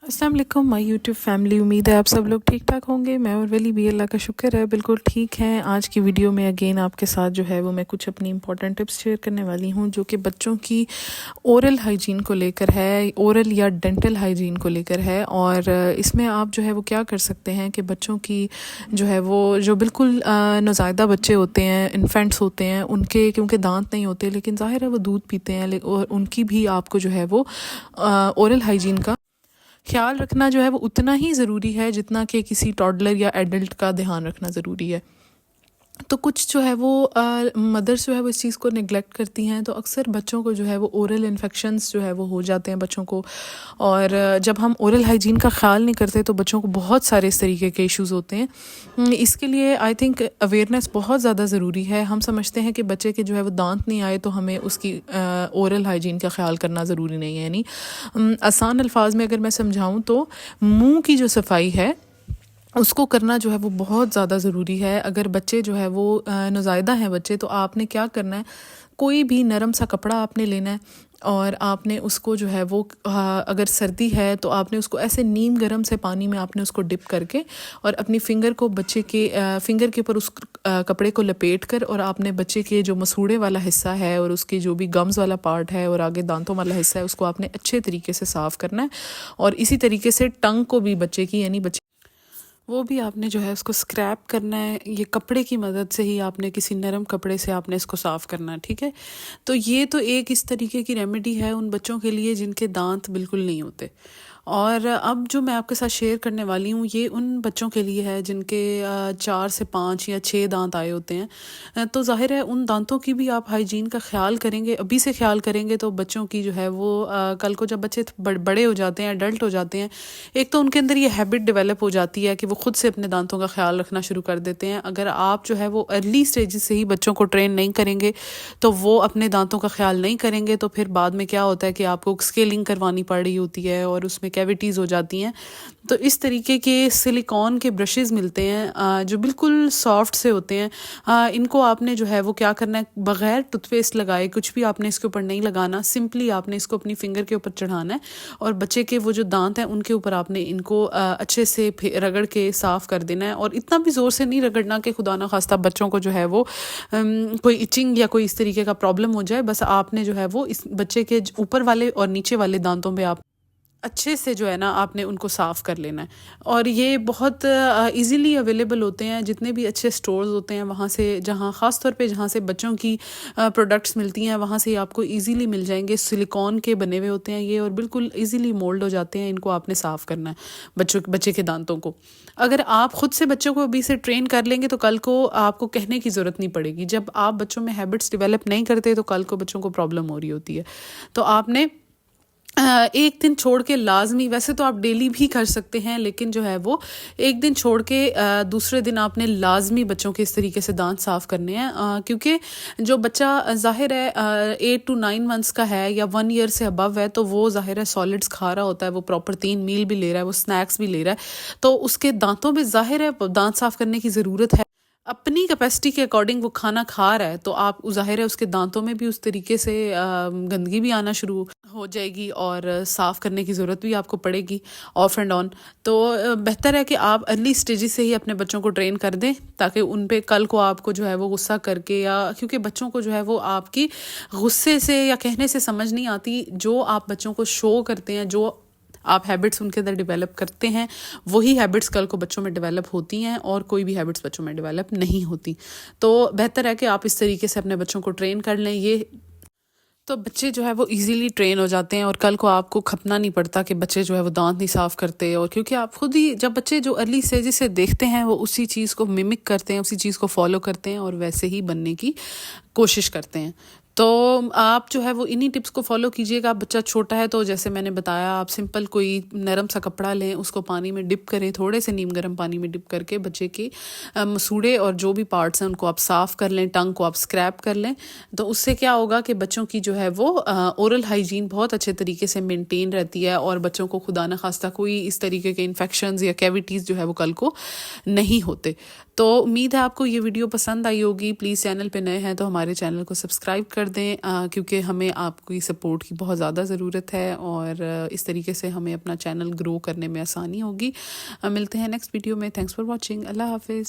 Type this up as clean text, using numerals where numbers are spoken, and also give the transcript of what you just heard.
अस्सलाम वालेकुम my YouTube family. उम्मीद है आप सब लोग ठीक ठाक होंगे। मैं और वली भी अल्लाह का शुक्र है बिल्कुल ठीक हैं। आज की वीडियो में अगेन आपके साथ जो है वो मैं कुछ अपनी इंपॉर्टेंट टिप्स शेयर करने वाली हूँ जो कि बच्चों की ओरल हाइजीन को लेकर है, ओरल या डेंटल हाइजीन को लेकर है। और इसमें आप जो है वो क्या कर सकते हैं कि बच्चों की जो है वो जो बिल्कुल नौज़ायदा बच्चे होते हैं, इन्फेंट्स होते हैं, उनके क्योंकि दांत नहीं होते लेकिन ज़ाहिर है वो दूध पीते हैं, और उनकी भी आपको जो है वो ओरल हाइजीन का ख्याल रखना जो है वो उतना ही ज़रूरी है जितना कि किसी टॉडलर या एडल्ट का ध्यान रखना ज़रूरी है। तो कुछ जो है वो मदर्स जो है वो इस चीज़ को निगलेक्ट करती हैं, तो अक्सर बच्चों को जो है वो ओरल इन्फेक्शंस जो है वो हो जाते हैं बच्चों को। और जब हम ओरल हाइजीन का ख्याल नहीं करते तो बच्चों को बहुत सारे इस तरीके के इश्यूज़ होते हैं। इसके लिए आई थिंक अवेयरनेस बहुत ज़्यादा ज़रूरी है। हम समझते हैं कि बच्चे के जो है वो दांत नहीं आए तो हमें उसकी ओरल हाइजीन का ख्याल करना ज़रूरी नहीं है। यानी आसान अल्फाज में अगर मैं समझाऊँ तो मुँह की जो सफाई है उसको करना जो है वो बहुत ज़्यादा ज़रूरी है। अगर बच्चे जो है वो नौज़ायदा हैं बच्चे, तो आपने क्या करना है, कोई भी नरम सा कपड़ा आपने लेना है और आपने उसको जो है वो अगर सर्दी है तो आपने उसको ऐसे नीम गर्म से पानी में आपने उसको डिप करके और अपनी फिंगर को बच्चे के फिंगर के ऊपर उस कपड़े को लपेट कर, और आपने बच्चे के जो मसूड़े वाला हिस्सा है और उसके जो भी गम्स वाला पार्ट है और आगे दांतों वाला हिस्सा है उसको आपने अच्छे तरीके से साफ़ करना है। और इसी तरीके से टंग को भी बच्चे की, यानी बच्चे वो भी आपने जो है उसको स्क्रैप करना है। ये कपड़े की मदद से ही आपने किसी नरम कपड़े से आपने इसको साफ़ करना है, ठीक है। तो ये तो एक इस तरीके की रेमेडी है उन बच्चों के लिए जिनके दांत बिल्कुल नहीं होते। और अब जो मैं आपके साथ शेयर करने वाली हूँ ये उन बच्चों के लिए है जिनके 4 से 5 या 6 दांत आए होते हैं। तो जाहिर है उन दांतों की भी आप हाइजीन का ख्याल करेंगे, अभी से ख्याल करेंगे तो बच्चों की जो है वो कल को जब बच्चे बड़े हो जाते हैं, अडल्ट हो जाते हैं, एक तो उनके अंदर ये हैबिट डेवलप हो जाती है कि वो खुद से अपने दांतों का ख्याल रखना शुरू कर देते हैं। अगर आप जो है वो अर्ली स्टेजेस से ही बच्चों को ट्रेन नहीं करेंगे तो वो अपने दांतों का ख्याल नहीं करेंगे, तो फिर बाद में क्या होता है कि आपको स्केलिंग करवानी पड़ रही होती है और उसमें कैविटीज़ हो जाती हैं। तो इस तरीके के सिलिकॉन के ब्रशेज़ मिलते हैं जो बिल्कुल सॉफ्ट से होते हैं। इनको आपने जो है वो क्या करना है, बग़ैर टूथपेस्ट लगाए कुछ भी आपने इसके ऊपर नहीं लगाना, सिंपली आपने इसको अपनी फिंगर के ऊपर चढ़ाना है और बच्चे के वो जो दांत हैं उनके ऊपर आपने इनको अच्छे से रगड़ के साफ़ कर देना है। और इतना भी ज़ोर से नहीं रगड़ना कि खुदा ना खास्ता बच्चों को जो है वो कोई इचिंग या कोई इस तरीके का प्रॉब्लम हो जाए। बस आपने जो है वो इस बच्चे के ऊपर वाले और नीचे वाले दांतों पे आप अच्छे से जो है ना आपने उनको साफ़ कर लेना है। और ये बहुत इजीली अवेलेबल होते हैं, जितने भी अच्छे स्टोर्स होते हैं वहाँ से, जहाँ ख़ास तौर पे जहाँ से बच्चों की प्रोडक्ट्स मिलती हैं वहाँ से आपको इजीली मिल जाएंगे। सिलिकॉन के बने हुए होते हैं ये और बिल्कुल इजीली मोल्ड हो जाते हैं। इनको आपने साफ़ करना है बच्चे के दांतों को। अगर आप ख़ुद से बच्चों को अभी से ट्रेन कर लेंगे तो कल को आपको कहने की ज़रूरत नहीं पड़ेगी। जब आप बच्चों में हैबिट्स डेवलप नहीं करते तो कल को बच्चों को प्रॉब्लम हो रही होती है। तो आपने एक दिन छोड़ के लाजमी, वैसे तो आप डेली भी कर सकते हैं लेकिन जो है वो एक दिन छोड़ के दूसरे दिन आपने लाजमी बच्चों के इस तरीके से दांत साफ़ करने हैं। क्योंकि जो बच्चा ज़ाहिर है 8 to 9 मंथ्स का है या 1 ईयर से अबव है तो वो ज़ाहिर है सॉलिड्स खा रहा होता है, वो प्रॉपर 3 मील भी ले रहा है, वो स्नैक्स भी ले रहा है, तो उसके दांतों में ज़ाहिर है दांत साफ़ करने की ज़रूरत है। अपनी कैपेसिटी के अकॉर्डिंग वो खाना खा रहा है तो आप ज़ाहिर है उसके दांतों में भी उस तरीके से गंदगी भी आना शुरू हो जाएगी और साफ़ करने की ज़रूरत भी आपको पड़ेगी ऑफ एंड ऑन। तो बेहतर है कि आप अर्ली स्टेजेस से ही अपने बच्चों को ट्रेन कर दें ताकि उन पे कल को आपको जो है वो गुस्सा करके, या क्योंकि बच्चों को जो है वो आपकी गुस्से से या कहने से समझ नहीं आती, जो आप बच्चों को शो करते हैं, जो आप हैबिट्स उनके अंदर डेवलप करते हैं वही हैबिट्स कल को बच्चों में डेवलप होती हैं और कोई भी हैबिट्स बच्चों में डेवलप नहीं होती। तो बेहतर है कि आप इस तरीके से अपने बच्चों को ट्रेन कर लें। ये तो बच्चे जो है वो इजीली ट्रेन हो जाते हैं और कल को आपको खपना नहीं पड़ता कि बच्चे जो है वो दांत नहीं साफ़ करते। और क्योंकि आप खुद ही, जब बच्चे जो अर्ली स्टेज से देखते हैं वो उसी चीज़ को मिमिक करते हैं, उसी चीज़ को फॉलो करते हैं और वैसे ही बनने की कोशिश करते हैं। तो आप जो है वो इन्हीं टिप्स को फॉलो कीजिएगा। बच्चा छोटा है तो जैसे मैंने बताया, आप सिंपल कोई नरम सा कपड़ा लें, उसको पानी में डिप करें, थोड़े से नीम गर्म पानी में डिप करके बच्चे के मसूड़े और जो भी पार्ट्स हैं उनको आप साफ़ कर लें, टंग को आप स्क्रैप कर लें। तो उससे क्या होगा कि बच्चों की जो है वो ओरल हाइजीन बहुत अच्छे तरीके से मेंटेन रहती है और बच्चों को खुदा न खास्ता कोई इस तरीके के इन्फेक्शंस या कैविटीज़ जो है वो कल को नहीं होते। तो उम्मीद है आपको ये वीडियो पसंद आई होगी। प्लीज़ चैनल पे नए हैं तो हमारे चैनल को सब्सक्राइब कर दें, क्योंकि हमें आपकी सपोर्ट की बहुत ज़्यादा ज़रूरत है और इस तरीके से हमें अपना चैनल ग्रो करने में आसानी होगी। मिलते हैं नेक्स्ट वीडियो में। Thanks for watching. अल्लाह हाफिज़।